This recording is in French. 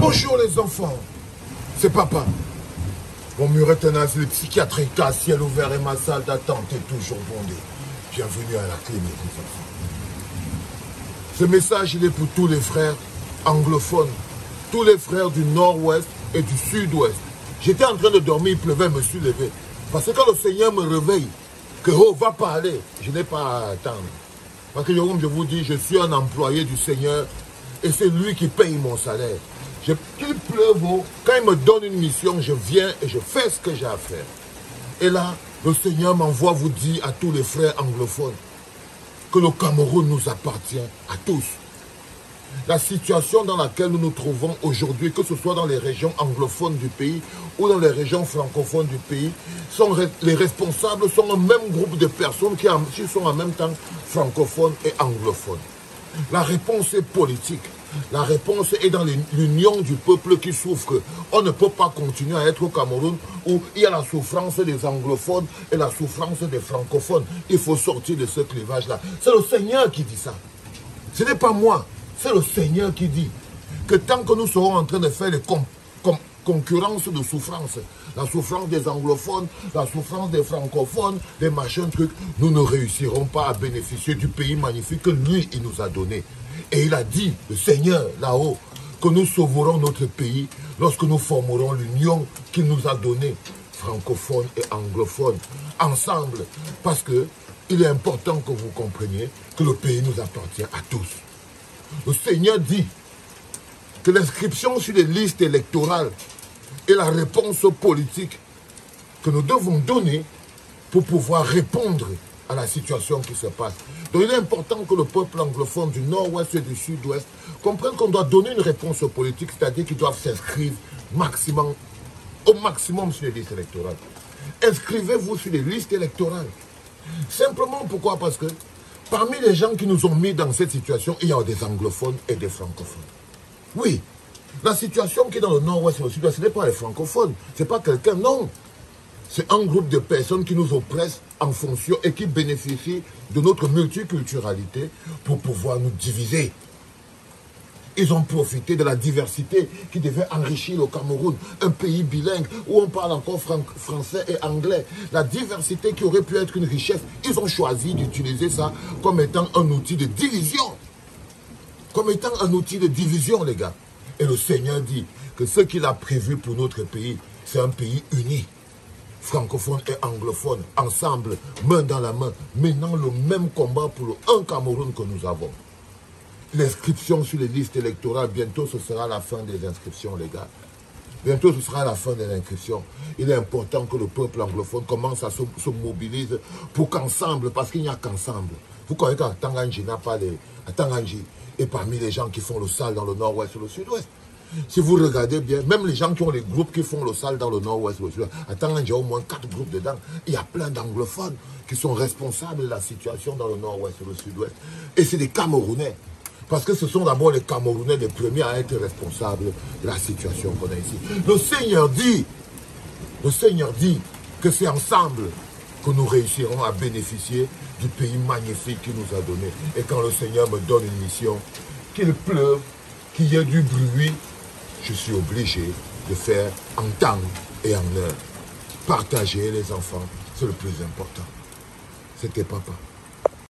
Bonjour les enfants, c'est papa. Mon mur est un asile psychiatrique à ciel ouvert et ma salle d'attente est toujours bondée. Bienvenue à la clinique les enfants. Ce message il est pour tous les frères anglophones, tous les frères du nord-ouest et du sud-ouest. J'étais en train de dormir, il pleuvait, je me suis levé. Parce que quand le Seigneur me réveille, que oh, va parler, je n'ai pas à attendre. Parce que comme je vous dis, je suis un employé du Seigneur et c'est lui qui paye mon salaire. Qu'il pleuve, quand il me donne une mission, je viens et je fais ce que j'ai à faire. Et là, le Seigneur m'envoie vous dire à tous les frères anglophones que le Cameroun nous appartient à tous. La situation dans laquelle nous nous trouvons aujourd'hui, que ce soit dans les régions anglophones du pays ou dans les régions francophones du pays, les responsables sont un même groupe de personnes qui sont en même temps francophones et anglophones. La réponse est politique. La réponse est dans l'union du peuple qui souffre. On ne peut pas continuer à être au Cameroun où il y a la souffrance des anglophones et la souffrance des francophones. Il faut sortir de ce clivage-là. C'est le Seigneur qui dit ça. Ce n'est pas moi. C'est le Seigneur qui dit que tant que nous serons en train de faire les concurrences de souffrance, la souffrance des anglophones, la souffrance des francophones, des machins trucs, nous ne réussirons pas à bénéficier du pays magnifique que lui, il nous a donné. Et il a dit, le Seigneur, là-haut, que nous sauverons notre pays lorsque nous formerons l'union qu'il nous a donnée, francophones et anglophones, ensemble. Parce que il est important que vous compreniez que le pays nous appartient à tous. Le Seigneur dit que l'inscription sur les listes électorales est la réponse politique que nous devons donner pour pouvoir répondre à la situation qui se passe. Donc il est important que le peuple anglophone du nord-ouest et du sud-ouest comprenne qu'on doit donner une réponse politique, c'est-à-dire qu'ils doivent s'inscrire au maximum sur les listes électorales. Inscrivez-vous sur les listes électorales. Simplement pourquoi? Parce que parmi les gens qui nous ont mis dans cette situation, il y a des anglophones et des francophones. Oui, la situation qui est dans le nord-ouest et le sud-ouest, ce n'est pas les francophones, ce n'est pas quelqu'un, non. C'est un groupe de personnes qui nous oppressent en fonction et qui bénéficient de notre multiculturalité pour pouvoir nous diviser. Ils ont profité de la diversité qui devait enrichir le Cameroun, un pays bilingue où on parle encore français et anglais. La diversité qui aurait pu être une richesse, ils ont choisi d'utiliser ça comme étant un outil de division. Comme étant un outil de division, les gars. Et le Seigneur dit que ce qu'il a prévu pour notre pays, c'est un pays uni. Francophones et anglophones, ensemble, main dans la main, menant le même combat pour le un Cameroun que nous avons. L'inscription sur les listes électorales, bientôt ce sera la fin des inscriptions, les gars. Bientôt ce sera la fin des inscriptions. Il est important que le peuple anglophone commence à se mobiliser pour qu'ensemble, parce qu'il n'y a qu'ensemble. Vous croyez qu'à Tanganji n'a pas les... À Tanganji, et parmi les gens qui font le sale dans le nord-ouest et le sud-ouest. Si vous regardez bien, même les gens qui ont les groupes qui font le sale dans le nord-ouest et le sud-ouest, à Tanganji, il y a au moins 4 groupes dedans. Il y a plein d'anglophones qui sont responsables de la situation dans le nord-ouest et le sud-ouest. Et c'est des Camerounais. Parce que ce sont d'abord les Camerounais les premiers à être responsables de la situation qu'on a ici. Le Seigneur dit que c'est ensemble que nous réussirons à bénéficier du pays magnifique qu'il nous a donné. Et quand le Seigneur me donne une mission, qu'il pleuve, qu'il y ait du bruit, je suis obligé de faire en temps et en heure. Partager les enfants, c'est le plus important. C'était papa.